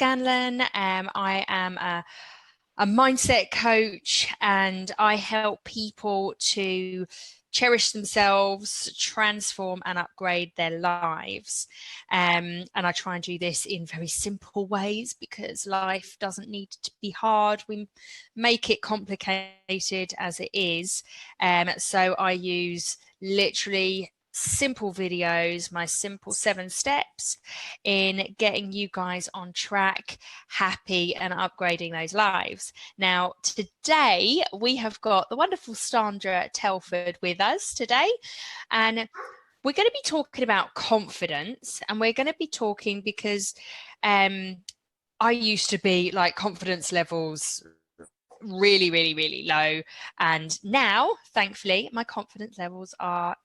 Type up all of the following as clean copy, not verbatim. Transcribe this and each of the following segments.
Scanlan. I am a mindset coach, and I help people to cherish themselves, transform and upgrade their lives. And I try and do this in very simple ways because life doesn't need to be hard. We make it complicated as it is. So I use literally simple videos, my simple 7 steps in getting you guys on track, happy and upgrading those lives. Now, today we have got the wonderful Sandra Telford with us today, and we're going to be talking about confidence, and we're going to be talking because I used to be like confidence levels really low, and now thankfully my confidence levels are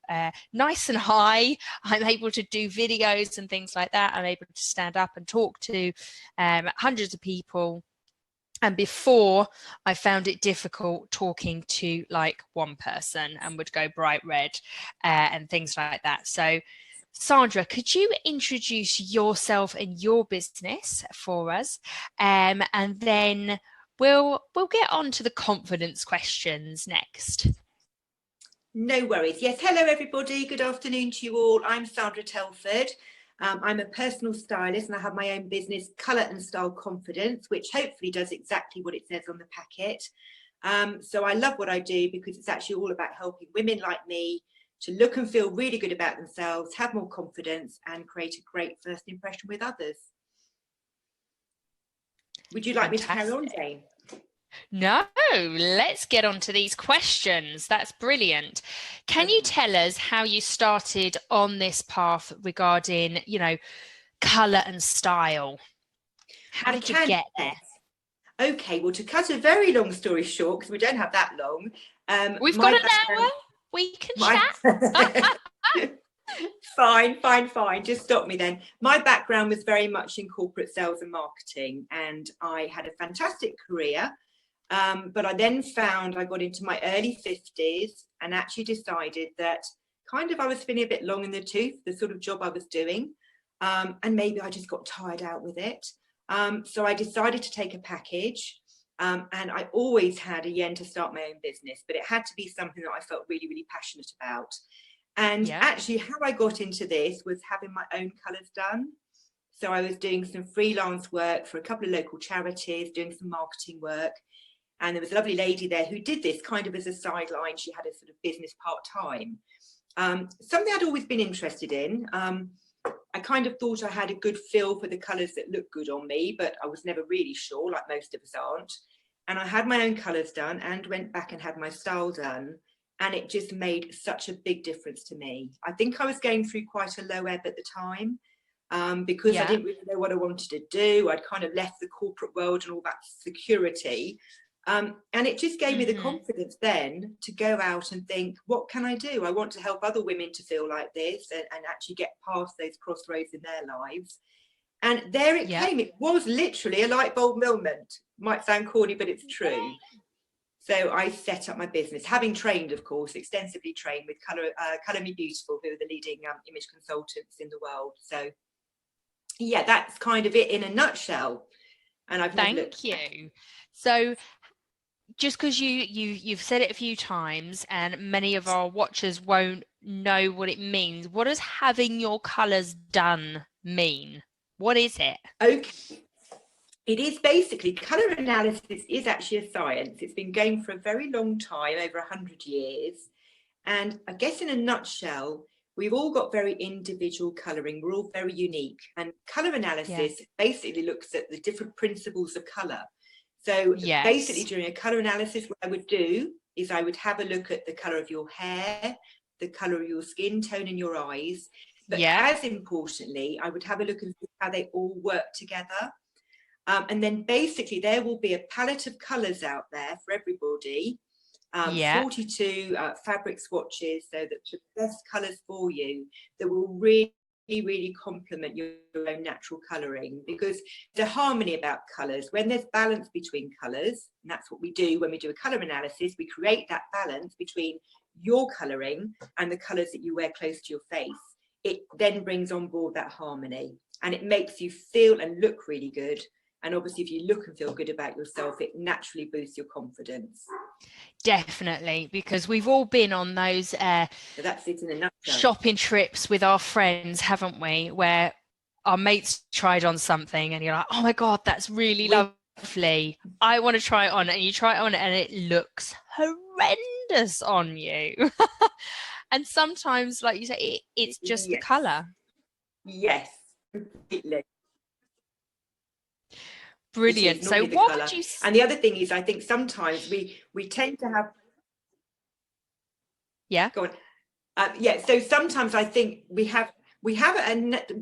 nice and high. I'm able to do videos and things like that. I'm able to stand up and talk to hundreds of people, and before I found it difficult talking to like one person and would go bright red and things like that. So Sandra, could you introduce yourself and your business for us, and then we'll get on to the confidence questions next. No worries. Yes, hello everybody. Good afternoon to you all. I'm Sandra Telford. I'm a personal stylist and I have my own business, Colour and Style Confidence, which hopefully does exactly what it says on the packet. So I love what I do because it's actually all about helping women like me to look and feel really good about themselves, have more confidence and create a great first impression with others. Would you like me to carry on, Jane? No, let's get on to these questions. That's brilliant. Can you tell us how you started on this path regarding, colour and style? How did you get there? Okay, well, to cut a very long story short, because we don't have that long. We've got an hour. We can chat. Fine. Just stop me then. My background was very much in corporate sales and marketing, and I had a fantastic career. But I then found I got into my early 50s and actually decided that kind of I was feeling a bit long in the tooth, the sort of job I was doing, and maybe I just got tired out with it. So I decided to take a package, and I always had a yen to start my own business, but it had to be something that I felt really passionate about. And actually how I got into this was having my own colours done. So I was doing some freelance work for a couple of local charities, doing some marketing work. And there was a lovely lady there who did this kind of as a sideline. She had a sort of business part-time. Something I'd always been interested in. I kind of thought I had a good feel for the colours that looked good on me, but I was never really sure, like most of us aren't. And I had my own colours done and went back and had my style done. And it just made such a big difference to me. I think I was going through quite a low ebb at the time. Because I didn't really know what I wanted to do. I'd kind of left the corporate world and all that security. And it just gave me the confidence then to go out and think, what can I do? I want to help other women to feel like this and actually get past those crossroads in their lives. And there it came. It was literally a light bulb moment. Might sound corny, but it's true. So I set up my business, having trained, of course, extensively trained with Colour Me Beautiful, who are the leading image consultants in the world. So yeah, that's kind of it in a nutshell. And I've Thank you. So just because you've said it a few times and many of our watchers won't know what it means, what does having your colours done mean? What is it? Okay. It is basically, colour analysis is actually a science. It's been going for a very long time, over 100 years. And I guess in a nutshell, we've all got very individual colouring. We're all very unique. And colour analysis basically looks at the different principles of colour. So basically during a colour analysis, what I would do is I would have a look at the colour of your hair, the colour of your skin tone and your eyes. But as importantly, I would have a look and see how they all work together. And then basically there will be a palette of colours out there for everybody. 42 fabric swatches, so that the best colours for you that will really complement your own natural colouring, because the harmony about colours, when there's balance between colours, and that's what we do when we do a colour analysis, we create that balance between your colouring and the colours that you wear close to your face. It then brings on board that harmony and it makes you feel and look really good. And obviously, if you look and feel good about yourself, it naturally boosts your confidence. Definitely, because we've all been on those So that's it in a nutshell. shopping trips with our friends, haven't we? Where our mates tried on something and you're like, oh my God, that's really lovely. I want to try it on. And you try it on and it looks horrendous on you. And sometimes, like you say, it's just the colour. Yes, completely. Brilliant. So what would you say? And the other thing is, I think sometimes we tend to have. Yeah. Go on. So sometimes I think we have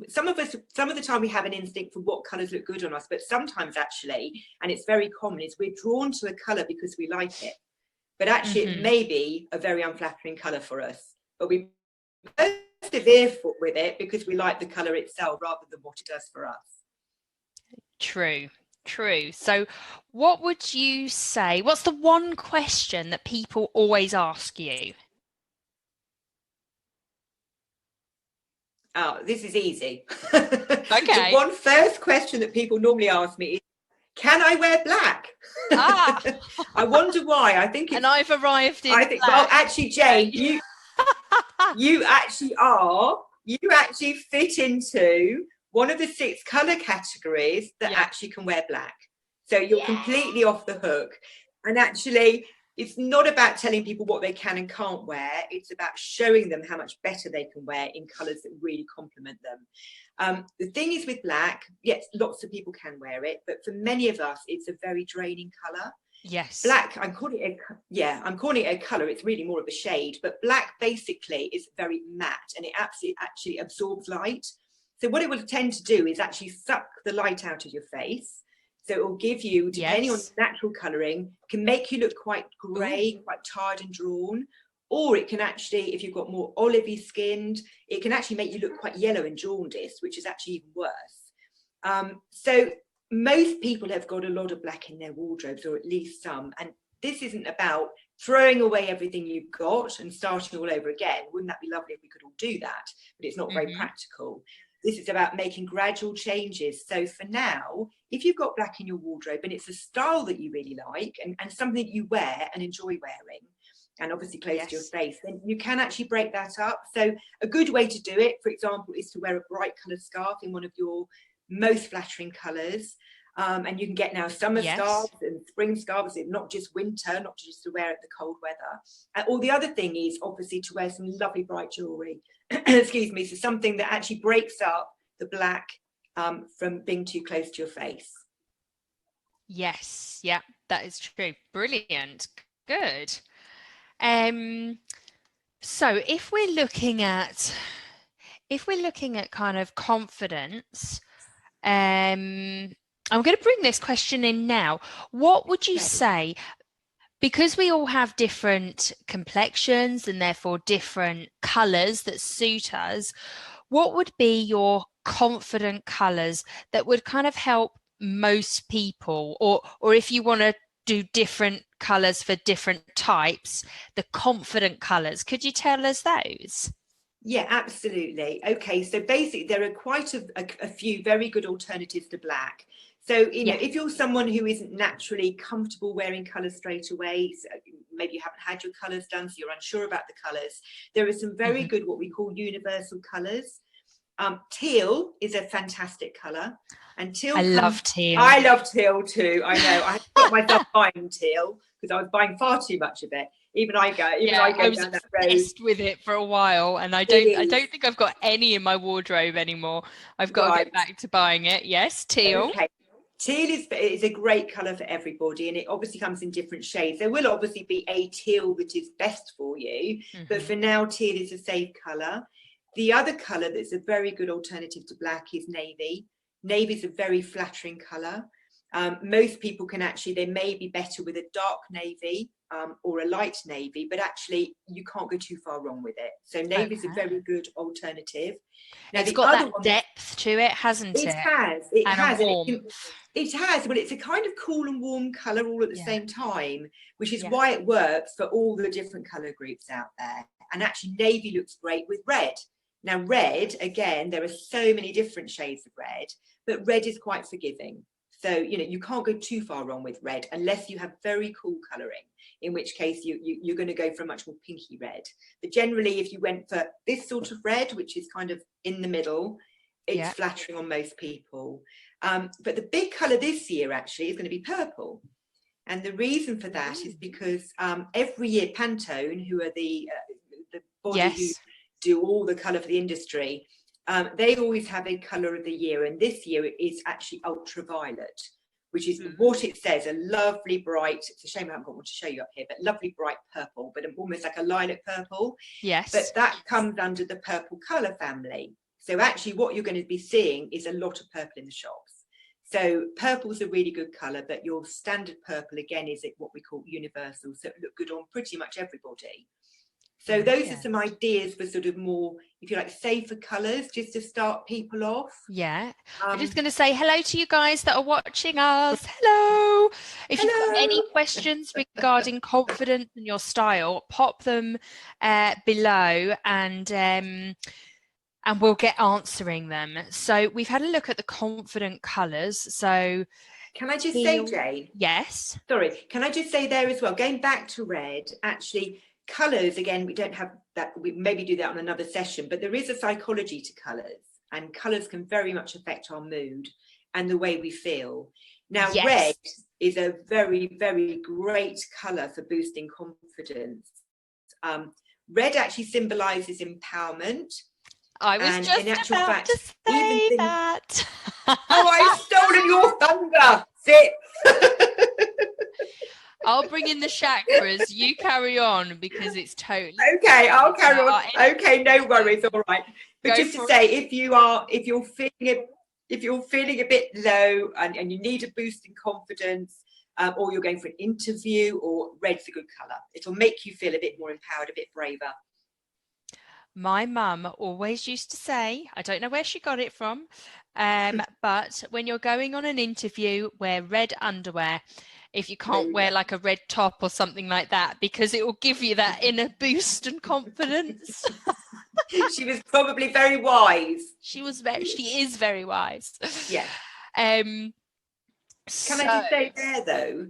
some of the time we have an instinct for what colours look good on us, but sometimes actually, and it's very common, is we're drawn to a colour because we like it, but actually it may be a very unflattering colour for us, but we persevere with it because we like the colour itself rather than what it does for us. True. So what would you say, what's the one question that people always ask you? Oh, this is easy. Okay. The one first question that people normally ask me is, can I wear black? I wonder why. I think it's, and I've arrived in black. Well, actually, Jane, you actually fit into one of the 6 colour categories that actually can wear black. So you're completely off the hook. And actually, it's not about telling people what they can and can't wear. It's about showing them how much better they can wear in colours that really complement them. The thing is with black, yes, lots of people can wear it, but for many of us, it's a very draining colour. Yes. Black, I'm calling it a colour. It's really more of a shade, but black basically is very matte and it actually absorbs light. So what it will tend to do is actually suck the light out of your face. So it will give you, depending on natural colouring, can make you look quite grey, quite tired and drawn. Or it can actually, if you've got more olivey skinned, it can actually make you look quite yellow and jaundiced, which is actually even worse. So most people have got a lot of black in their wardrobes, or at least some. And this isn't about throwing away everything you've got and starting all over again. Wouldn't that be lovely if we could all do that? But it's not very practical. This is about making gradual changes. So for now, if you've got black in your wardrobe and it's a style that you really like and something you wear and enjoy wearing, and obviously close to your face, then you can actually break that up. So a good way to do it, for example, is to wear a bright coloured scarf in one of your most flattering colours. And you can get now summer scarves and spring scarves, not just winter, not just to wear at the cold weather. Or the other thing is obviously to wear some lovely bright jewellery. Excuse me, so something that actually breaks up the black from being too close to your face. Yes, yeah, that is true. Brilliant. Good. So if we're looking at kind of confidence, I'm going to bring this question in now. What would you say, because we all have different complexions and therefore different colours that suit us, what would be your confident colours that would kind of help most people, or if you want to do different colours for different types, the confident colours, could you tell us those? Yeah, absolutely. Okay, so basically there are quite a few very good alternatives to black. So, if you're someone who isn't naturally comfortable wearing colours straight away, so maybe you haven't had your colours done, so you're unsure about the colours, there are some very good, what we call universal colours. Teal is a fantastic colour. And teal, I love teal. I love teal too. I know. I got myself buying teal because I was buying far too much of it. I was obsessed with it for a while, and I don't think I've got any in my wardrobe anymore. I've got to get back to buying it. Yes, teal. Okay. Teal is a great colour for everybody, and it obviously comes in different shades. There will obviously be a teal that is best for you, but for now, teal is a safe colour. The other colour that's a very good alternative to black is navy. Navy is a very flattering colour. Most people they may be better with a dark navy or a light navy, but actually you can't go too far wrong with it. So navy is a very good alternative. Now, it's got that depth to it, hasn't it? It has. It has. It has, but it's a kind of cool and warm colour all at the same time, which is why it works for all the different colour groups out there. And actually navy looks great with red. Now red, again, there are so many different shades of red, but red is quite forgiving. So, you can't go too far wrong with red unless you have very cool colouring, in which case you're going to go for a much more pinky red. But generally, if you went for this sort of red, which is kind of in the middle, it's flattering on most people. But the big colour this year actually is going to be purple. And the reason for that is because every year Pantone, who are the body who do all the colour for the industry, they always have a colour of the year, and this year it is actually ultraviolet, which is what it says, a lovely bright, it's a shame I haven't got one to show you up here, but lovely bright purple, but almost like a lilac purple. Yes. But that comes under the purple colour family. So actually what you're going to be seeing is a lot of purple in the shops. So purple's a really good colour, but your standard purple, again, is what we call universal, so it look good on pretty much everybody. So those are some ideas for sort of more, if you like, safer colours, just to start people off. Yeah. I'm just going to say hello to you guys that are watching us. Hello. If you've got any questions regarding confidence and your style, pop them below and we'll get answering them. So we've had a look at the confident colours. So can I just say, Jane? Yes. Sorry. Can I just say there as well, going back to red, actually, colours, again, we don't have that, we maybe do that on another session, but there is a psychology to colours, and colours can very much affect our mood and the way we feel. Now, red is a very, very great colour for boosting confidence. Red actually symbolises empowerment. I was just about to say that. Oh, I've stolen your thunder. Sit. I'll bring in the chakras. You carry on because it's totally okay. I'll carry on. Okay, no worries. All right. But just to say, if you're feeling a bit low and you need a boost in confidence, or you're going for an interview, or red's a good colour. It'll make you feel a bit more empowered, a bit braver. My mum always used to say, I don't know where she got it from, but when you're going on an interview, wear red underwear. If you can't wear like a red top or something like that, because it will give you that inner boost and confidence. She was probably very wise. She is very wise. Yeah. Can I just say there though,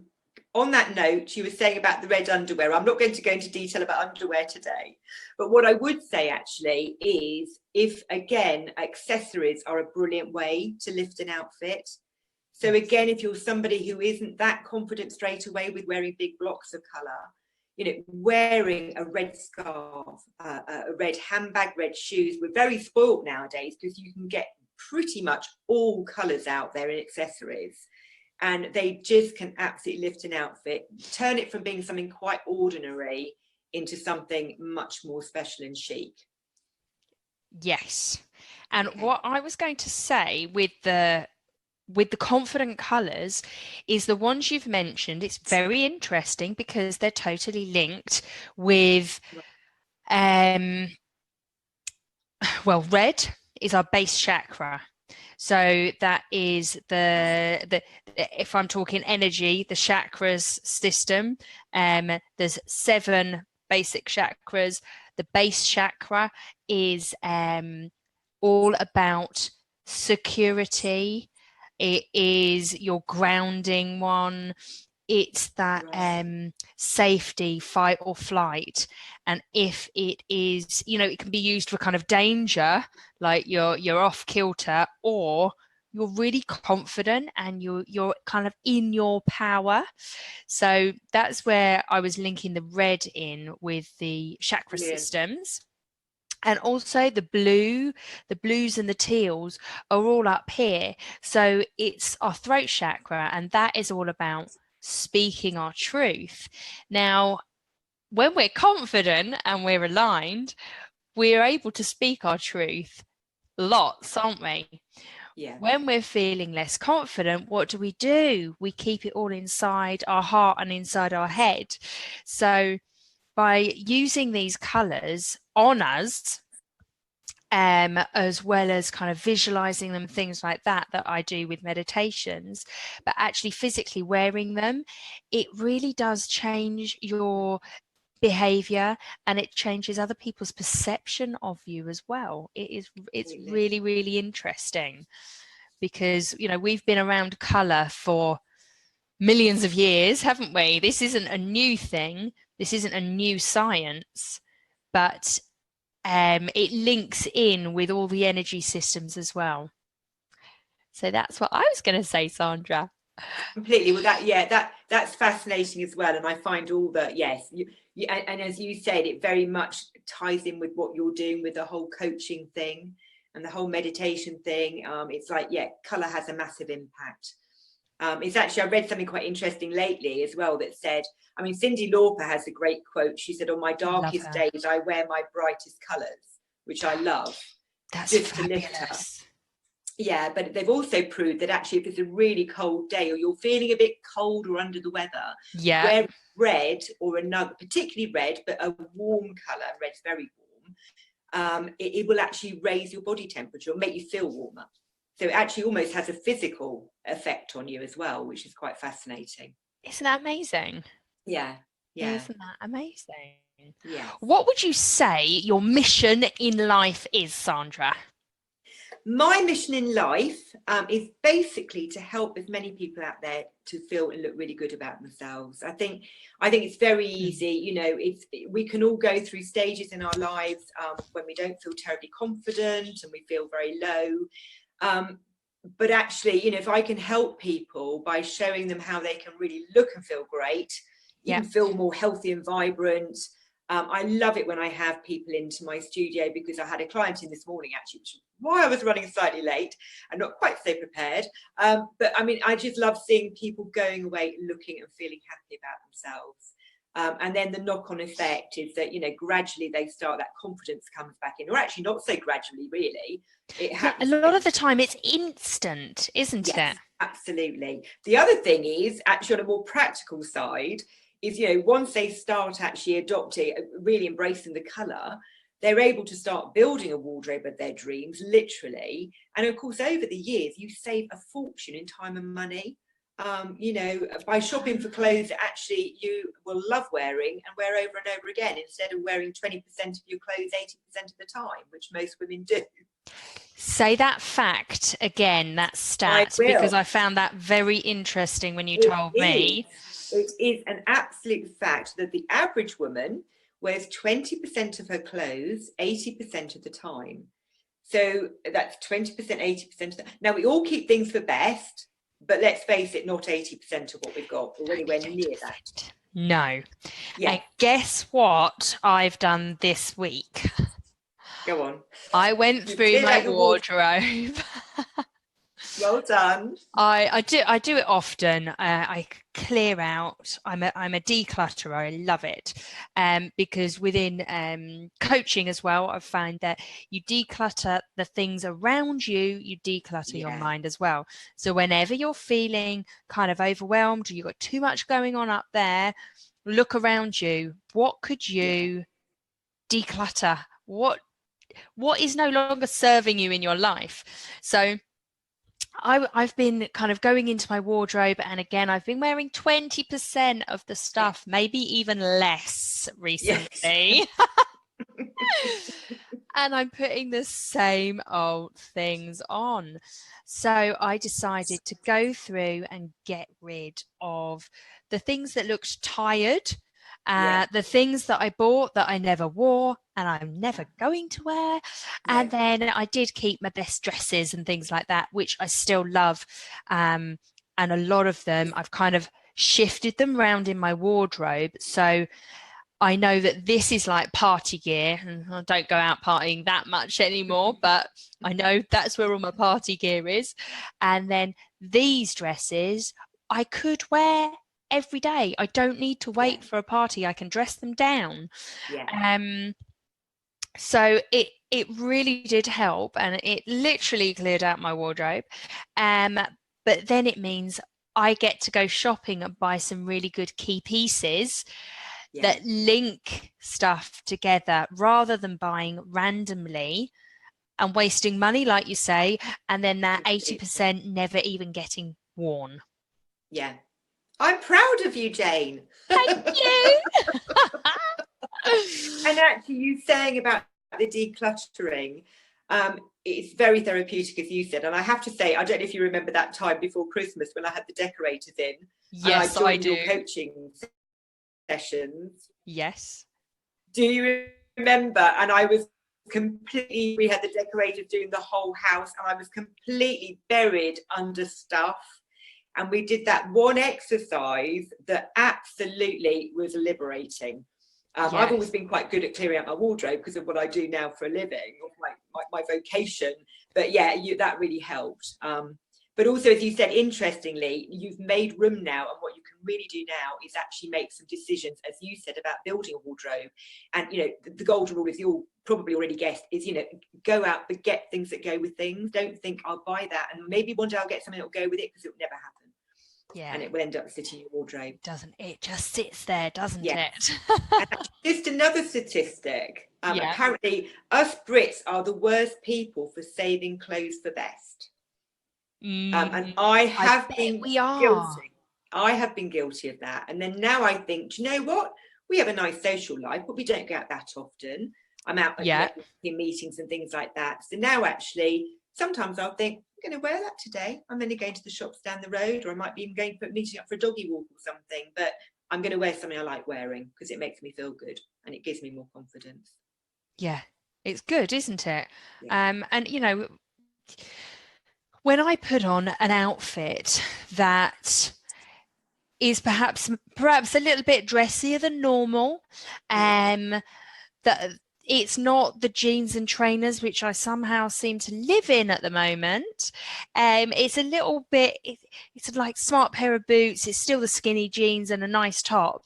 on that note, she was saying about the red underwear. I'm not going to go into detail about underwear today, but what I would say actually is, if again, accessories are a brilliant way to lift an outfit. So again, if you're somebody who isn't that confident straight away with wearing big blocks of colour, wearing a red scarf, a red handbag, red shoes. We're very spoiled nowadays because you can get pretty much all colours out there in accessories. And they just can absolutely lift an outfit, turn it from being something quite ordinary into something much more special and chic. Yes. And what I was going to say with the confident colours is the ones you've mentioned. It's very interesting because they're totally linked with, red is our base chakra. So that is the if I'm talking energy, the chakras system. There's 7 basic chakras. The base chakra is all about security. It is your grounding one. It's that safety, fight or flight. And if it is, it can be used for kind of danger, like you're off kilter, or you're really confident and you're kind of in your power. So that's where I was linking the red in with the chakra systems. And also the blues and the teals are all up here. So it's our throat chakra, and that is all about speaking our truth. Now, when we're confident and we're aligned, we're able to speak our truth lots, aren't we? Yeah. When we're feeling less confident, what do? We keep it all inside our heart and inside our head. So by using these colours on us, as well as kind of visualizing them, things like that I do with meditations, but actually physically wearing them, it really does change your behavior, and it changes other people's perception of you as well. It's really, really interesting, because, you know, we've been around colour for millions of years, haven't we? This isn't a new thing. This isn't a new science, but it links in with all the energy systems as well. So that's what I was going to say, Sandra. Completely. Well, that's fascinating as well. And I find all that, yes, and as you said, it very much ties in with what you're doing with the whole coaching thing and the whole meditation thing. It's like, yeah, colour has a massive impact. It's actually, I read something quite interesting lately as well that said, I mean, Cyndi Lauper has a great quote. She said, on my darkest days, I wear my brightest colours, which I love. That's just fabulous. To lift her. Yeah, but they've also proved that actually if it's a really cold day or you're feeling a bit cold or under the weather, wear red or another, particularly red, but a warm colour, red's very warm, it will actually raise your body temperature or make you feel warmer. So it actually almost has a physical effect on you as well, which is quite fascinating. Isn't that amazing? Yeah. Isn't that amazing? Yeah. What would you say your mission in life is, Sandra? My mission in life is basically to help as many people out there to feel and look really good about themselves. I think it's very easy, you know, we can all go through stages in our lives when we don't feel terribly confident and we feel very low. But actually, you know, if I can help people by showing them how they can really look and feel great, even feel more healthy and vibrant. I love it when I have people into my studio, because I had a client in this morning, actually, which is why I was running slightly late and not quite so prepared. But I mean, I just love seeing people going away looking and feeling happy about themselves. And then the knock-on effect is that, you know, gradually they start, that confidence comes back in, or actually not so gradually, really. It happens. A lot of the time it's instant, isn't it? Absolutely. The other thing is, actually, on a more practical side, is, you know, once they start actually adopting, really embracing the colour, they're able to start building a wardrobe of their dreams, literally. And of course, over the years, you save a fortune in time and money. You know, by shopping for clothes that actually you will love wearing and wear over and over again, instead of wearing 20% of your clothes 80% of the time, which most women do. Say that fact again, that stat, because I found that very interesting when you told me. It is an absolute fact that the average woman wears 20% of her clothes 80% of the time. So that's 20%, 80% of that. Now, we all keep things for best, but let's face it, not 80% of what we've got, or anywhere near that. No. Yeah. And guess what I've done this week? Go on. I went through my wardrobe. Well done. I do it often. I clear out. I'm a declutterer. I love it, because within coaching as well, I've found that you declutter the things around you. You declutter your mind as well. So whenever you're feeling kind of overwhelmed, or you've got too much going on up there, look around you. What could you declutter? What is no longer serving you in your life? So I've been kind of going into my wardrobe, and again, I've been wearing 20% of the stuff, maybe even less recently. And I'm putting the same old things on. So I decided to go through and get rid of the things that looked tired, the things that I bought that I never wore and I'm never going to wear. And then I did keep my best dresses and things like that, which I still love. And a lot of them, I've kind of shifted them around in my wardrobe. So I know that this is like party gear, and I don't go out partying that much anymore, but I know that's where all my party gear is. And then these dresses I could wear every day. I don't need to wait for a party. I can dress them down. So it really did help, and it literally cleared out my wardrobe. But then it means I get to go shopping and buy some really good key pieces that link stuff together, rather than buying randomly and wasting money, like you say, and then that 80% never even getting worn. Yeah. I'm proud of you, Jane. Thank you. And actually, you saying about the decluttering, It's very therapeutic, as you said. And I have to say, I don't know if you remember that time before Christmas when I had the decorators in. Yes, and I I joined do. your coaching sessions. Yes. Do you remember? And I was completely, we had the decorators doing the whole house, and I was completely buried under stuff. And we did that one exercise that absolutely was liberating. Yes. I've always been quite good at clearing out my wardrobe because of what I do now for a living, or my vocation. But yeah, that really helped. But also, as you said, interestingly, you've made room now, and what you can really do now is actually make some decisions, as you said, about building a wardrobe. And the golden rule, as you probably already guessed, is go out but get things that go with things. Don't think I'll buy that and maybe one day I'll get something that will go with it, because it will never happen. Yeah. And it will end up sitting in your wardrobe. Doesn't it? Just sits there, doesn't it? And just another statistic. Yeah. Apparently, us Brits are the worst people for saving clothes for best. And I have been guilty. I have been guilty of that. And then now I think, do you know what? We have a nice social life, but we don't go out that often. I'm out in meetings and things like that. So now actually, sometimes I'll think, I'm going to wear that today. I'm only going to the shops down the road, or I might be even going for meeting up for a doggy walk or something. But I'm going to wear something I like wearing because it makes me feel good and it gives me more confidence. Yeah, it's good, isn't it? Yeah. And when I put on an outfit that is perhaps a little bit dressier than normal, that it's not the jeans and trainers which I somehow seem to live in at the moment. It's a little bit, it's like smart pair of boots. It's still the skinny jeans and a nice top.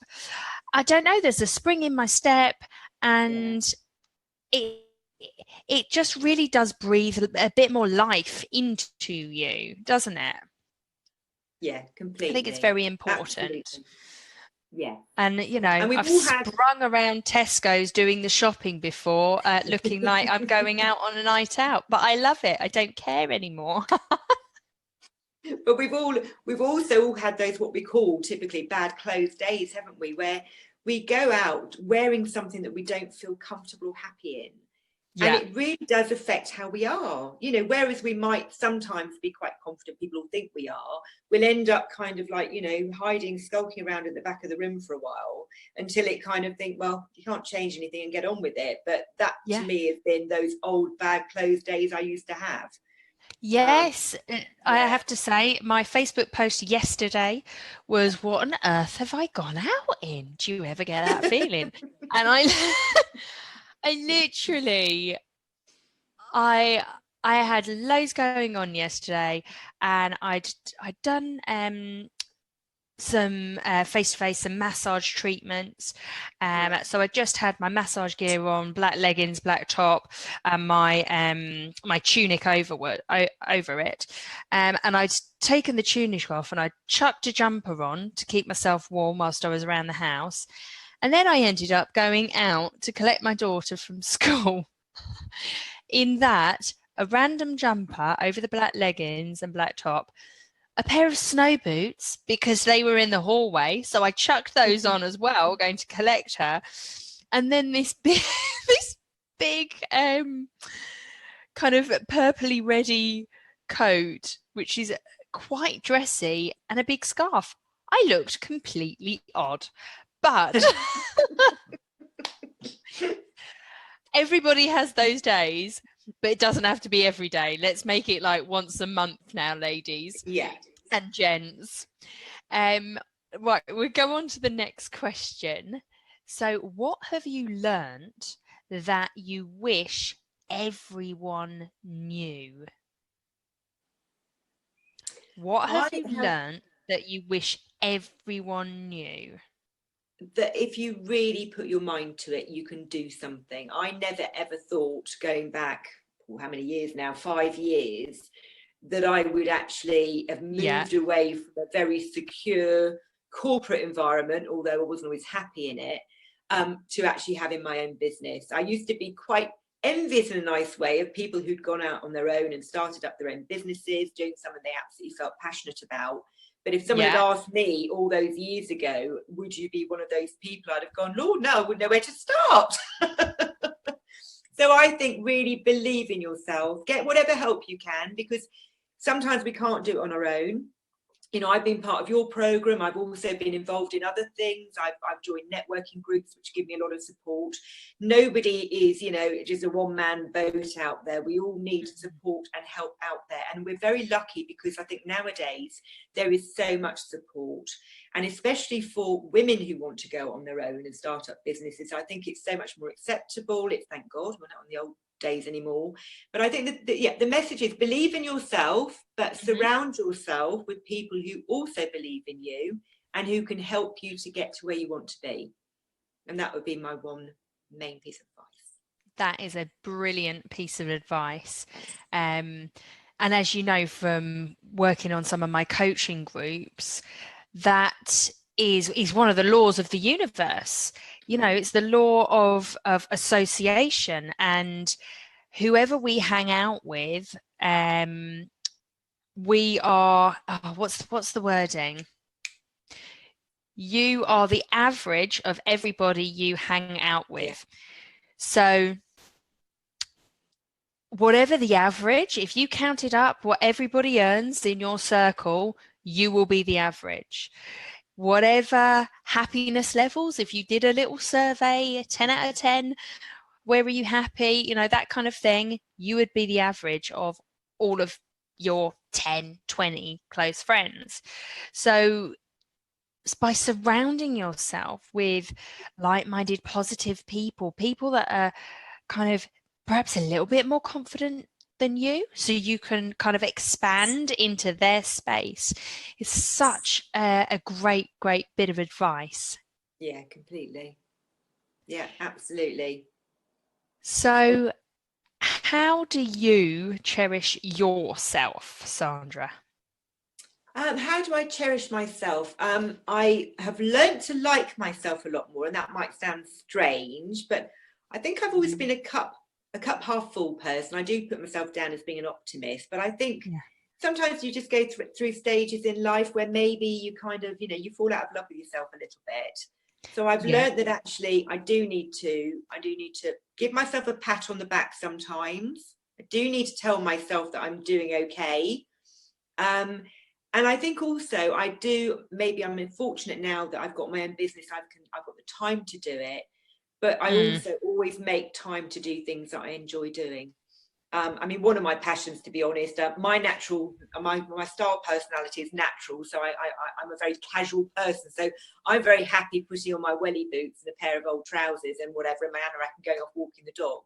I don't know. There's a spring in my step, and it just really does breathe a bit more life into you, doesn't it? Yeah, completely. I think it's very important. Absolutely. Yeah. And I've sprung around Tesco's doing the shopping before, looking like I'm going out on a night out, but I love it. I don't care anymore. But we've also all had those what we call typically bad clothes days, haven't we? Where we go out wearing something that we don't feel comfortable or happy in. Yeah. And it really does affect how we are. Whereas we might sometimes be quite confident, people will think we are, we'll end up kind of like, hiding, skulking around at the back of the room for a while until it kind of think, well, you can't change anything and get on with it. But that to me has been those old bad clothes days I used to have. Yes, I have to say, my Facebook post yesterday was, what on earth have I gone out in? Do you ever get that feeling? And I literally, I had loads going on yesterday, and I'd done some face-to-face, some massage treatments. So I just had my massage gear on, black leggings, black top, and my tunic over it. And I'd taken the tunic off, and I chucked a jumper on to keep myself warm whilst I was around the house. And then I ended up going out to collect my daughter from school in that, a random jumper over the black leggings and black top, a pair of snow boots because they were in the hallway. So I chucked those on as well, going to collect her. And then this big kind of purpley reddy coat, which is quite dressy, and a big scarf. I looked completely odd. But everybody has those days, but it doesn't have to be every day. Let's make it like once a month now, ladies. Yeah. And gents. Right, we'll go on to the next question. So, what have you learnt that you wish everyone knew? What have you learnt that you wish everyone knew? That if you really put your mind to it, you can do something. I never ever thought, going back, how many years now, 5 years, that I would actually have moved away from a very secure corporate environment, although I wasn't always happy in it, to actually having my own business. I used to be quite envious in a nice way of people who'd gone out on their own and started up their own businesses, doing something they absolutely felt passionate about. But if someone had asked me all those years ago, would you be one of those people, I'd have gone, Lord, no, I wouldn't know where to start. So I think really believe in yourself, get whatever help you can, because sometimes we can't do it on our own. You know, I've been part of your program. I've also been involved in other things. I've joined networking groups, which give me a lot of support. Nobody is, you know, just a one-man boat out there. We all need support and help out there. And we're very lucky, because I think nowadays there is so much support. And especially for women who want to go on their own and start up businesses, I think it's so much more acceptable. It's, thank God, we're not on the old days anymore. But I think that the message is believe in yourself, but surround yourself with people who also believe in you and who can help you to get to where you want to be. And that would be my one main piece of advice. That is a brilliant piece of advice. And as you know from working on some of my coaching groups, that is one of the laws of the universe. You know, it's the law of association, and whoever we hang out with, we are, what's the wording? You are the average of everybody you hang out with. So whatever the average, if you count it up, what everybody earns in your circle, you will be the average. Whatever happiness levels, if you did a little survey, 10 out of 10, where are you happy? You know, that kind of thing, you would be the average of all of your 10, 20 close friends. So by surrounding yourself with like-minded, positive people, people that are kind of perhaps a little bit more confident than you, so you can kind of expand into their space, is such a great bit of advice. Yeah, completely. Yeah, absolutely. So how do you cherish yourself, Sandra? How do I cherish myself? I have learned to like myself a lot more, and that might sound strange, but I think I've always been a cup half full person. I do put myself down as being an optimist, but I think sometimes you just go through stages in life where maybe you kind of, you know, you fall out of love with yourself a little bit. So I've learned that actually I do need to give myself a pat on the back sometimes. I do need to tell myself that I'm doing okay. And I think also maybe I'm unfortunate now that I've got my own business. I've got the time to do it. But I also always make time to do things that I enjoy doing. I mean, one of my passions, to be honest, my style personality is natural. So I'm a very casual person. So I'm very happy putting on my welly boots and a pair of old trousers and whatever in my anorak and going off walking the dog.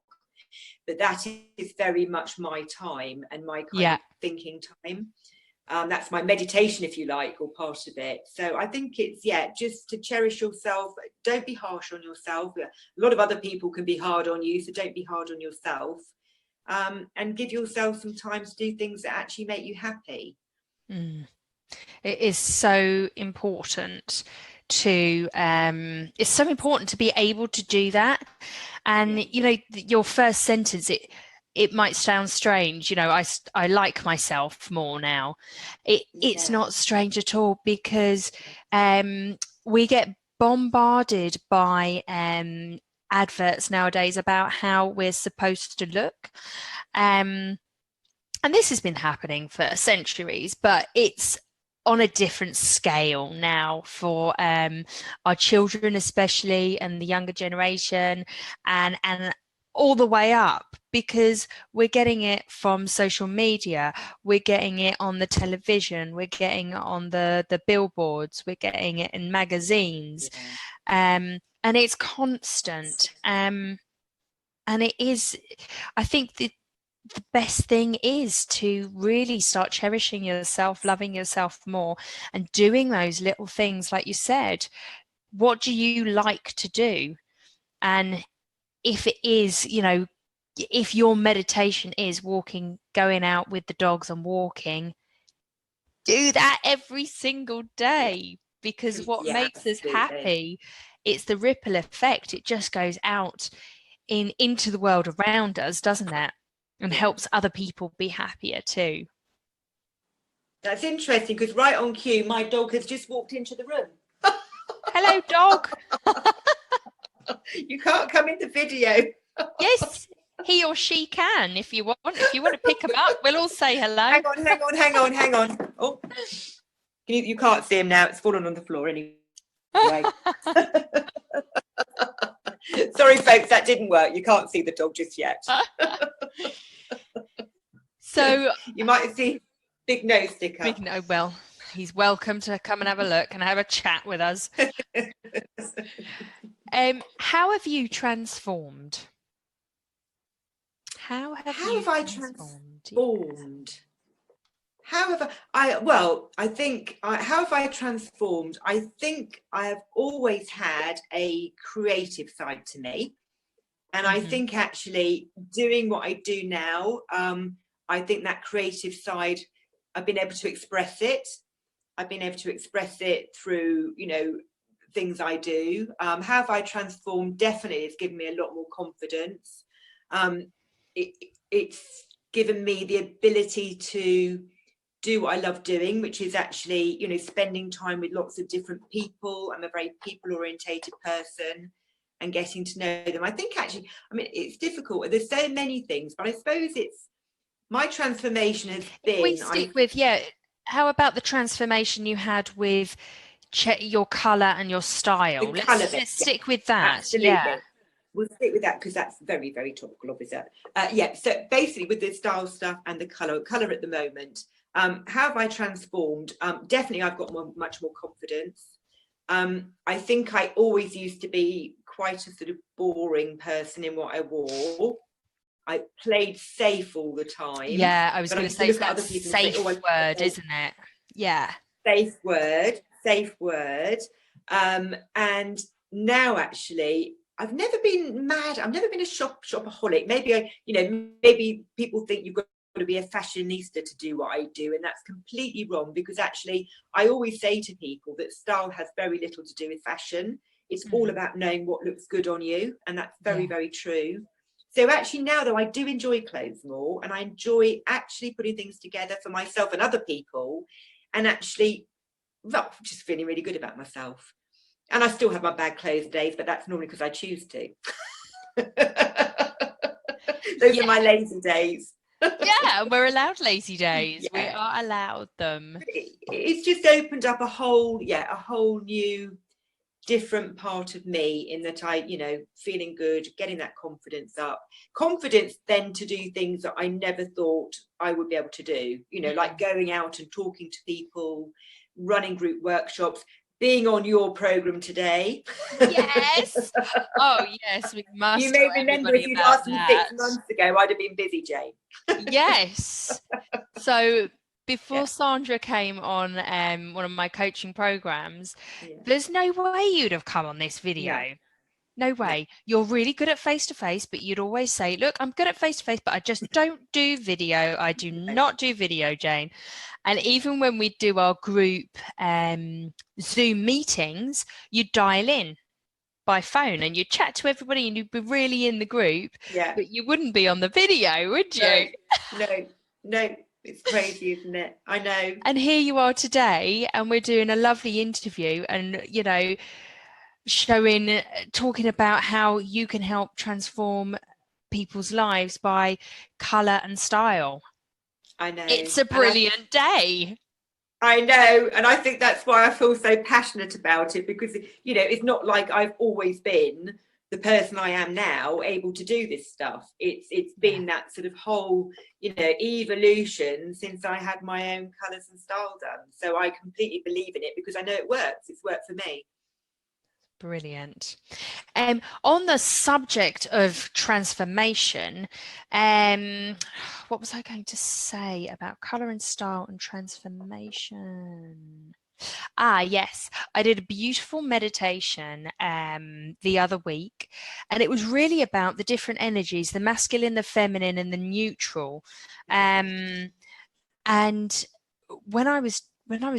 But that is very much my time and my kind of thinking time. That's my meditation, if you like, or part of it. So I think it's, just to cherish yourself. Don't be harsh on yourself. A lot of other people can be hard on you, so don't be hard on yourself. And give yourself some time to do things that actually make you happy. It is so important to be able to do that. And you know, your first sentence, it might sound strange, you know, I like myself more now. It's not strange at all, because we get bombarded by adverts nowadays about how we're supposed to look. And this has been happening for centuries, but it's on a different scale now for our children especially, and the younger generation, and all the way up, because we're getting it from social media, we're getting it on the television, we're getting it on the billboards, we're getting it in magazines, and it's constant. And it is, I think the best thing is to really start cherishing yourself, loving yourself more, and doing those little things like you said. What do you like to do? And if it is, you know, if your meditation is walking, going out with the dogs and walking, do that every single day, because what makes us happy, it's the ripple effect. It just goes out into the world around us, doesn't it? And helps other people be happier too. That's interesting, because right on cue, my dog has just walked into the room. Hello, dog. You can't come in the video. Yes, he or she can, if you want. If you want to pick them up, we'll all say hello. Hang on. Oh, you can't see him now. It's fallen on the floor anyway. Sorry, folks, that didn't work. You can't see the dog just yet. So you might see big nose stick up. Well, he's welcome to come and have a look and have a chat with us. How have you transformed? How have I transformed? However, I think, how have I transformed? I think I have always had a creative side to me. And I think actually doing what I do now, I think that creative side, I've been able to express it. I've been able to express it through, things I do. How have I transformed? Definitely it's given me a lot more confidence. It's given me the ability to do what I love doing, which is actually, spending time with lots of different people. I'm a very people orientated person and getting to know them. I think actually, it's difficult. There's so many things, but I suppose it's my transformation has been. We stick with, how about the transformation you had with your colour and your style? Let's stick with that. Absolutely. Yeah. We'll stick with that because that's very, very topical, obviously. So basically with the style stuff and the colour at the moment, how have I transformed? Definitely I've got much more confidence. I think I always used to be quite a sort of boring person in what I wore. I played safe all the time. Yeah, I was going to say that's a safe word, isn't it? Yeah. Safe word. And now actually, I've never been mad. I've never been a shopaholic. Maybe people think you've got to be a fashionista to do what I do, and that's completely wrong, because actually I always say to people that style has very little to do with fashion. It's all about knowing what looks good on you, and that's very, very true. So actually now, though, I do enjoy clothes more, and I enjoy actually putting things together for myself and other people, and actually just feeling really good about myself. And I still have my bad clothes days, but that's normally because I choose to. Those are my lazy days. Yeah, we're allowed lazy days. We are allowed them. It's just opened up a whole new different part of me, in that I, feeling good, getting that confidence up. Confidence then to do things that I never thought I would be able to do, like going out and talking to people, running group workshops, being on your program today. Yes. Oh, yes, we must. You may remember if you'd asked me 6 months ago, I'd have been busy, Jane. Yes. So before Sandra came on one of my coaching programs, there's no way you'd have come on this video. No way. You're really good at face-to-face, but you'd always say, look, I'm good at face-to-face, but I just don't do video. I do not do video, Jane. And even when we do our group Zoom meetings, you'd dial in by phone and you'd chat to everybody and you'd be really in the group, but you wouldn't be on the video, would you? No. It's crazy, isn't it? I know. And here you are today, and we're doing a lovely interview and, talking about how you can help transform people's lives by colour and style. I know. It's a brilliant day. I know. And I think that's why I feel so passionate about it, because, it's not like I've always been the person I am now able to do this stuff. It's been that sort of whole, evolution since I had my own colours and style done. So I completely believe in it because I know it works. It's worked for me. Brilliant. On the subject of transformation, what was I going to say about colour and style and transformation? Yes, I did a beautiful meditation the other week, and it was really about the different energies, the masculine, the feminine, and the neutral. And when I was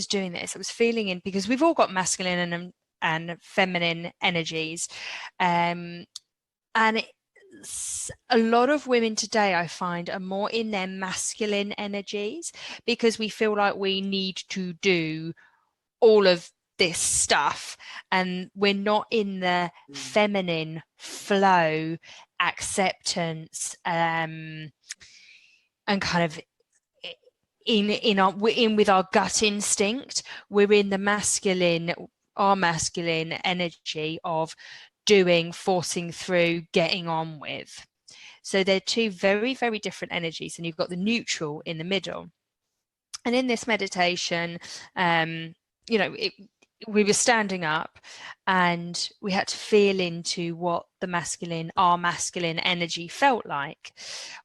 doing this, I was feeling in, because we've all got masculine and feminine energies, and a lot of women today, I find, are more in their masculine energies because we feel like we need to do all of this stuff, and we're not in the feminine flow acceptance, and kind of in with our gut instinct. We're in the masculine, our masculine energy of doing, forcing through, getting on with. So they're two very, very different energies, and you've got the neutral in the middle. And in this meditation, you know, we were standing up and we had to feel into what the masculine, our masculine energy felt like.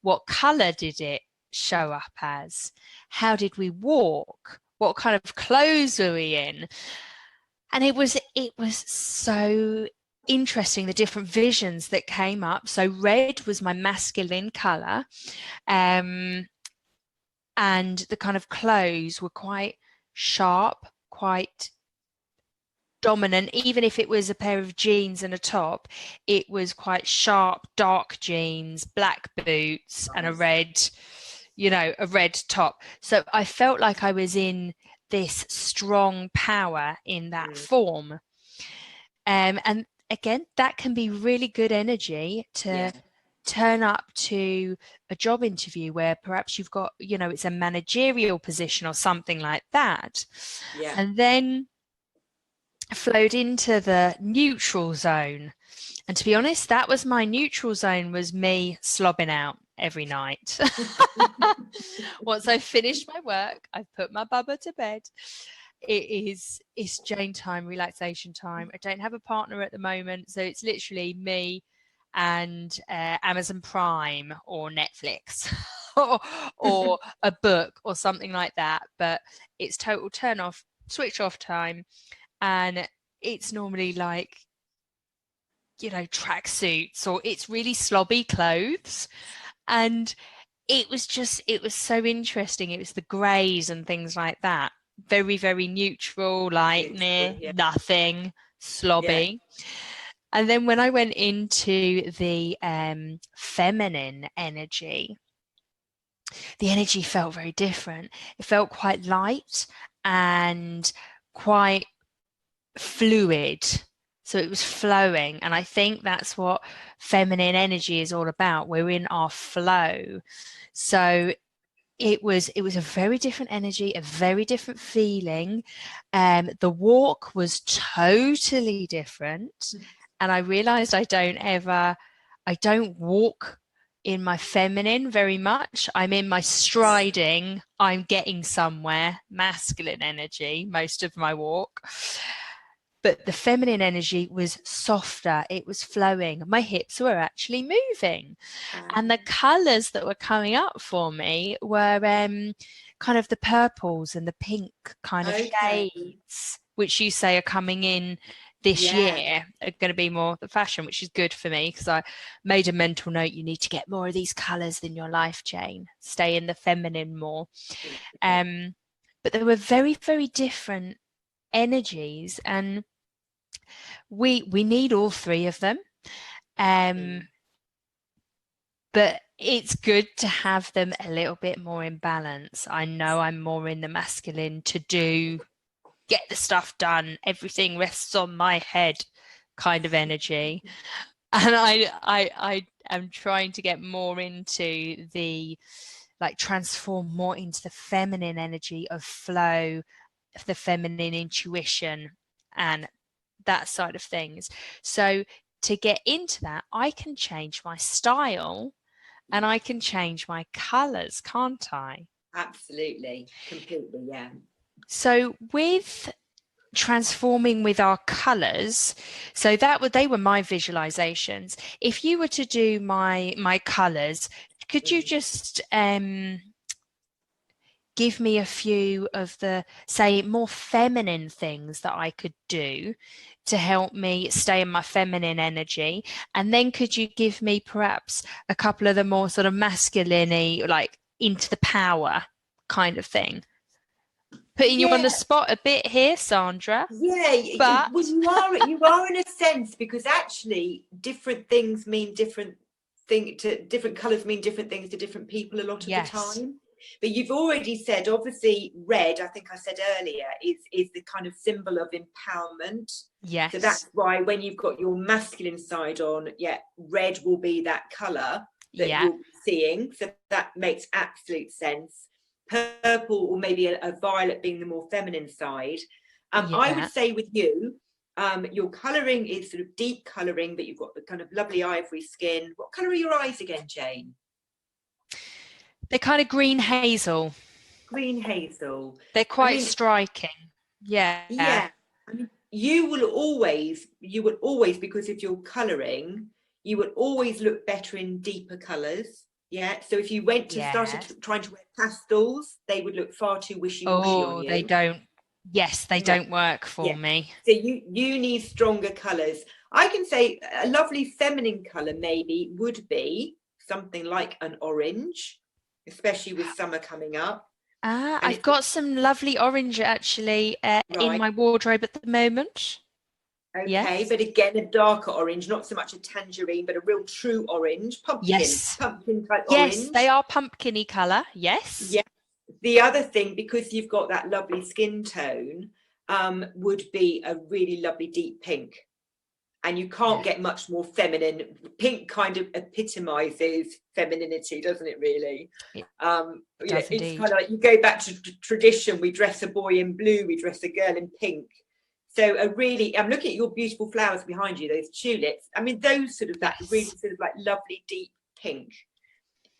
What color did it show up as? How did we walk? What kind of clothes were we in? And it was so interesting, the different visions that came up. So red was my masculine color, and the kind of clothes were quite sharp, quite dominant. Even if it was a pair of jeans and a top, it was quite sharp, dark jeans, black boots, and a red top. So I felt like I was in this strong power in that form. And again, that can be really good energy to turn up to a job interview where perhaps you've got, you know, it's a managerial position or something like that. And then flowed into the neutral zone. And to be honest, that was my neutral zone, was me slobbing out every night. Once I finished my work, I've put my bubba to bed. It's Jane time, relaxation time. I don't have a partner at the moment, so it's literally me and Amazon Prime or Netflix or a book or something like that. But it's total turn off, switch off time. And it's normally like, you know, tracksuits, or it's really slobby clothes. And it was so interesting. It was the greys and things like that. Very, very neutral, like nothing, slobby. And then when I went into the feminine energy, the energy felt very different. It felt quite light and quite fluid. So it was flowing. And I think that's what feminine energy is all about. We're in our flow. So it was a very different energy, a very different feeling. The walk was totally different. And I realized I don't walk in my feminine very much. I'm in my striding, I'm getting somewhere, masculine energy most of my walk. But the feminine energy was softer, it was flowing. My hips were actually moving. And the colours that were coming up for me were kind of the purples and the pink kind of shades, which you say are coming in this year, are going to be more the fashion, which is good for me, because I made a mental note, you need to get more of these colours in your life, Jane. Stay in the feminine more. But there were very, very different energies, and we need all three of them. But it's good to have them a little bit more in balance. I know I'm more in the masculine to get the stuff done, everything rests on my head kind of energy. And I am trying to get more into the, like, transform more into the feminine energy of flow, of the feminine intuition and that side of things. So to get into that, I can change my style and I can change my colours, can't I? Absolutely, completely, yeah. So with transforming with our colours, so they were my visualizations. If you were to do my colours, could you just give me a few of the, say, more feminine things that I could do to help me stay in my feminine energy? And then could you give me perhaps a couple of the more sort of masculine-y, like into the power kind of thing? Putting you on the spot a bit here, Sandra. But well, you are in a sense, because actually different things mean different colours mean different things to different people a lot of the time. But you've already said, obviously, red, I think I said earlier, is the kind of symbol of empowerment. Yes. So that's why when you've got your masculine side on, red will be that colour that you're seeing. So that makes absolute sense. Purple or maybe a violet being the more feminine side. I would say with you, your colouring is sort of deep colouring, but you've got the kind of lovely ivory skin. What colour are your eyes again, Jane? They're kind of green hazel. Green hazel. They're quite striking. Yeah. I mean, you will always, because of your colouring, you will always look better in deeper colours. Yeah. So if you went to started trying to wear pastels, they would look far too wishy-washy on you. They don't. Yes, they don't work for me. So you need stronger colours. I can say a lovely feminine colour maybe would be something like an orange, especially with summer coming up. I've got some lovely orange actually in my wardrobe at the moment. Okay, but again, a darker orange, not so much a tangerine, but a real true orange, pumpkin type orange. Yes, they are pumpkin-y colour. Yes. Yeah. The other thing, because you've got that lovely skin tone, would be a really lovely deep pink. And you can't get much more feminine. Pink kind of epitomizes femininity, doesn't it, really? It's kind of like you go back to tradition. We dress a boy in blue, we dress a girl in pink. So I'm looking at your beautiful flowers behind you, those tulips. I mean, those sort of that really sort of like lovely deep pink,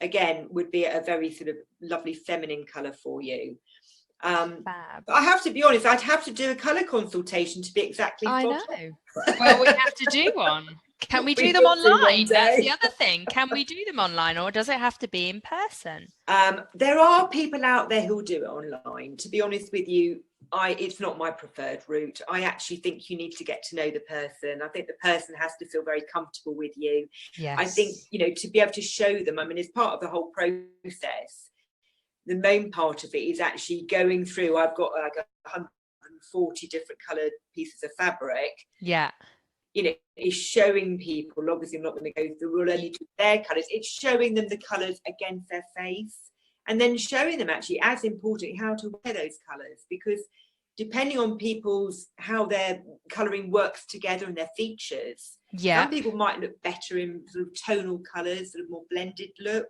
again, would be a very sort of lovely feminine colour for you. But I have to be honest, I'd have to do a colour consultation to be exactly I know. Well, we have to do one. Can we do them online? That's the other thing. Can we do them online, or does it have to be in person? There are people out there who'll do it online. To be honest with you, it's not my preferred route. I actually think you need to get to know the person. I think the person has to feel very comfortable with you. Yes. I think, to be able to show them, I mean, as part of the whole process, the main part of it is actually going through, I've got like 140 different coloured pieces of fabric. Yeah. Is showing people, obviously I'm not going to go through, we'll only do their colours. It's showing them the colours against their face, and then showing them actually, as importantly, how to wear those colours, because depending on how their colouring works together and their features, some people might look better in sort of tonal colours, sort of more blended look.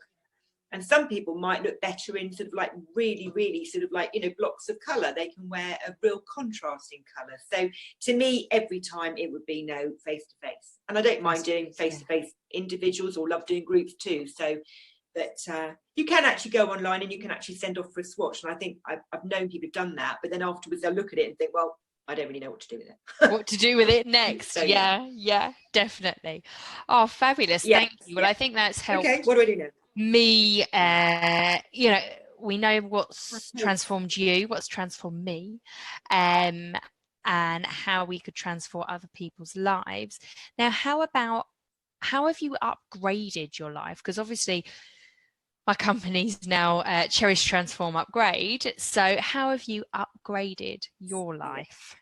And some people might look better in sort of like really, really sort of like, blocks of colour. They can wear a real contrasting colour. So to me, every time it would be no face-to-face. And I don't mind doing face-to-face individuals, or love doing groups too. So that you can actually go online and you can actually send off for a swatch. And I think I've known people who've done that, but then afterwards they'll look at it and think, well, I don't really know what to do with it. What to do with it next. So, yeah, definitely. Oh, fabulous. Thank you. Well, I think that's helped. Okay, what do I do now? Me, we know what's transformed you, what's transformed me, and how we could transform other people's lives. Now, how have you upgraded your life? Because obviously my company's now Cherish, Transform, Upgrade. So how have you upgraded your life?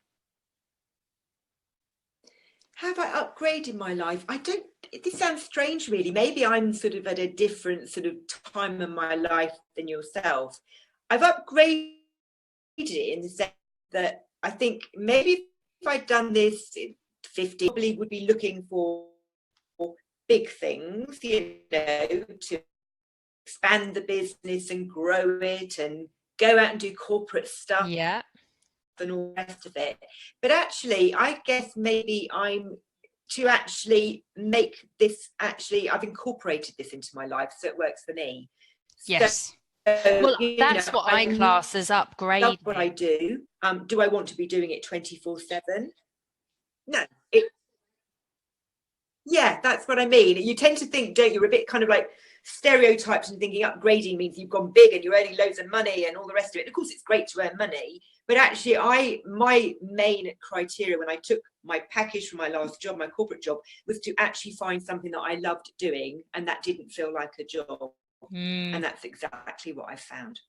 Have I upgraded my life? This sounds strange, really. Maybe I'm sort of at a different sort of time in my life than yourself. I've upgraded it in the sense that I think maybe if I'd done this at 50, I probably would be looking for big things, to expand the business and grow it and go out and do corporate stuff. Yeah. And all the rest of it. But actually, I guess maybe I'm to actually make this, I've incorporated this into my life, so it works for me. Yes. Well, that's what I class as upgrading. That's what I do. Do I want to be doing it 24/7? No. Yeah, that's what I mean. You tend to think, don't you, a bit kind of like stereotypes and thinking upgrading means you've gone big and you're earning loads of money and all the rest of it. Of course, it's great to earn money, but actually my main criteria when I took my package from my last job, my corporate job, was to actually find something that I loved doing and that didn't feel like a job. And that's exactly what I found.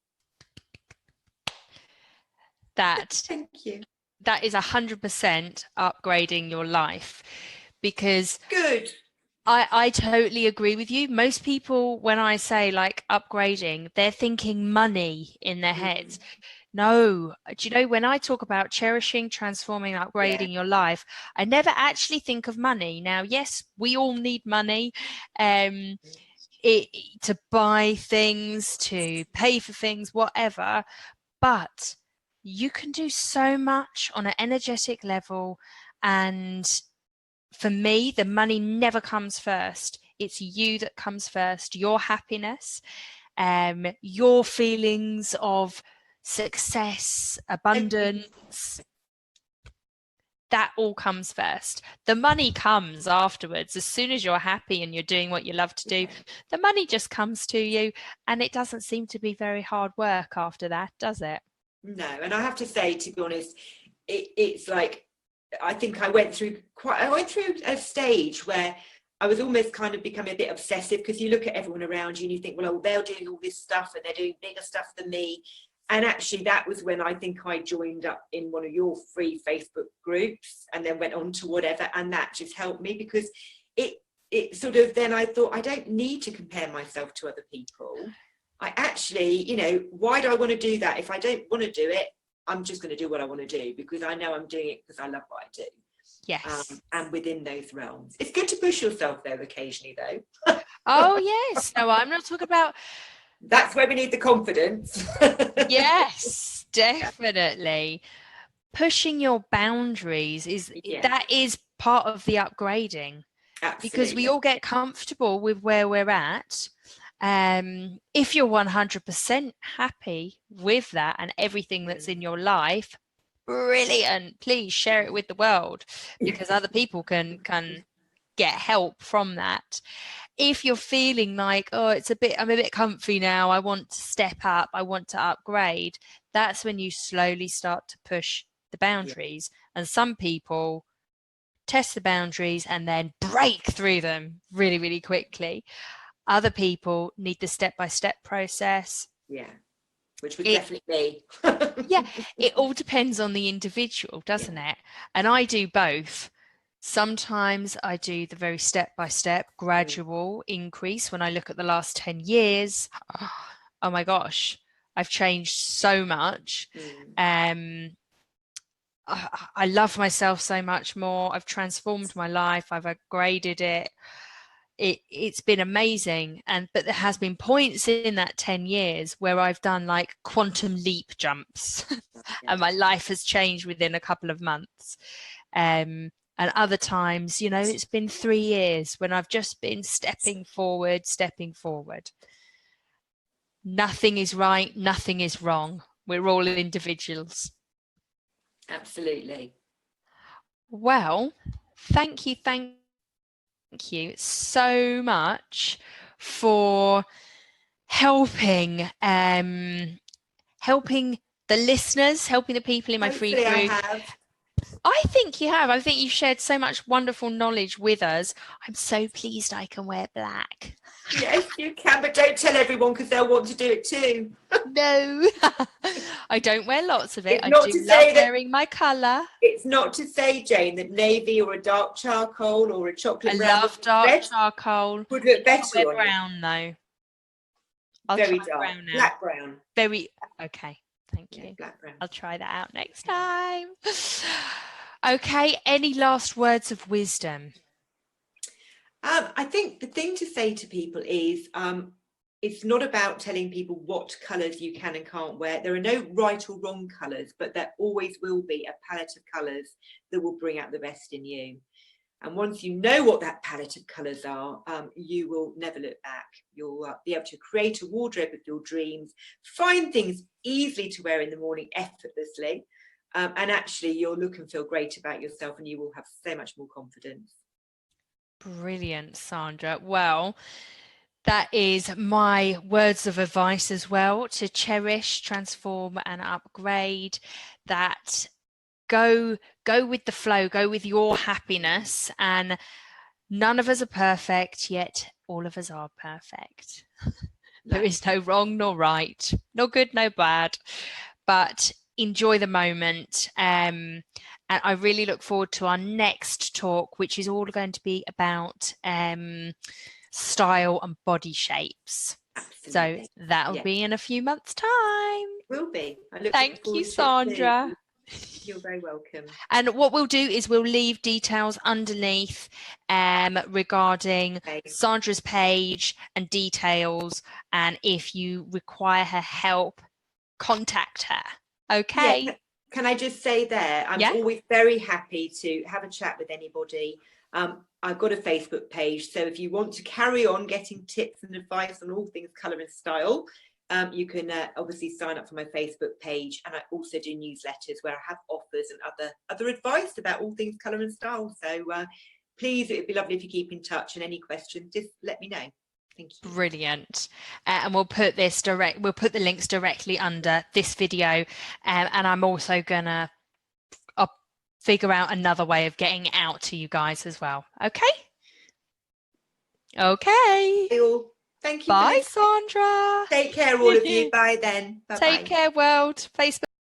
Thank you. That is 100% upgrading your life, because good. I totally agree with you. Most people, when I say like upgrading, they're thinking money in their heads. No, do you know, when I talk about cherishing, transforming, Yeah. upgrading your life, I never actually think of money. Now, yes, we all need money, um, to buy things, to pay for things, whatever, but you can do so much on an energetic level. And for me, the money never comes first. It's you that comes first, your happiness, your feelings of success, abundance, that all comes first. The money comes afterwards. As soon as you're happy and you're doing what you love to do, the money just comes to you, and it doesn't seem to be very hard work after that, does it? No, and I have to say, to be honest, it's like, I think I went through a stage where I was almost kind of becoming a bit obsessive, because you look at everyone around you and you think, well, oh, they're doing all this stuff and they're doing bigger stuff than me. And actually, that was when I think I joined up in one of your free Facebook groups and then went on to whatever. And that just helped me, because it sort of, then I thought, I don't need to compare myself to other people. I actually, why do I want to do that? If I don't want to do it, I'm just going to do what I want to do, because I know I'm doing it because I love what I do. Yes. And within those realms, it's good to push yourself though, occasionally though. Oh, yes. No, I'm not talking about. That's where we need the confidence. Yes, definitely. Pushing your boundaries that is part of the upgrading. Absolutely. Because we all get comfortable with where we're at. If you're 100% happy with that and everything that's in your life, brilliant. Please share it with the world, because other people can get help from that. If you're feeling like, oh, I'm a bit comfy now, I want to step up, I want to upgrade, that's when you slowly start to push the boundaries. And some people test the boundaries and then break through them really, really quickly. Other people need the step-by-step process. Yeah, which would definitely be. Yeah, it all depends on the individual, doesn't it? And I do both. Sometimes I do the very step-by-step gradual increase. When I look at the last 10 years, oh my gosh, I've changed so much. I love myself so much more. I've transformed my life. I've upgraded it. It's been amazing. But there has been points in that 10 years where I've done like quantum leap jumps and my life has changed within a couple of months. And other times, it's been 3 years when I've just been stepping forward. Nothing is right. Nothing is wrong. We're all individuals. Absolutely. Well, thank you so much for helping the listeners, helping the people in my free group. I have. I think you have. I think you've shared so much wonderful knowledge with us. I'm so pleased I can wear black. Yes, you can, but don't tell everyone, because they'll want to do it too. No, I don't wear lots of it. I do love wearing my colour. It's not to say, Jane, that navy or a dark charcoal or a chocolate brown. I love dark charcoal. Would look better on brown though. I'll very try dark. Brown now. Black brown. Very okay. Thank you. Black brown. I'll try that out next time. Okay. Any last words of wisdom? I think the thing to say to people is, it's not about telling people what colours you can and can't wear. There are no right or wrong colours, but there always will be a palette of colours that will bring out the best in you. And once you know what that palette of colours are, you will never look back. You'll be able to create a wardrobe of your dreams, find things easily to wear in the morning effortlessly, and actually you'll look and feel great about yourself, and you will have so much more confidence. Brilliant, Sandra. Well, that is my words of advice as well, to cherish, transform and upgrade. That go with the flow, go with your happiness, and none of us are perfect, yet all of us are perfect. There is no wrong nor right, no good, no bad, but enjoy the moment, and And I really look forward to our next talk, which is all going to be about style and body shapes. Absolutely. So that'll be in a few months' time. Will be. I look Thank forward you, to it Sandra. too. You're very welcome. And what we'll do is we'll leave details underneath regarding Sandra's page and details. And if you require her help, contact her. Okay. Yeah, can I just say there, I'm always very happy to have a chat with anybody. I've got a Facebook page, so if you want to carry on getting tips and advice on all things colour and style, you can obviously sign up for my Facebook page, and I also do newsletters where I have offers and other advice about all things colour and style. So please, it'd be lovely if you keep in touch, and any questions, just let me know. Thank you. Brilliant. And we'll put the links directly under this video. And I'm also gonna figure out another way of getting it out to you guys as well. Okay. Okay. Thank you. Bye, Sandra. Take care, all of you. Bye then. Bye-bye. Take care, world. Facebook.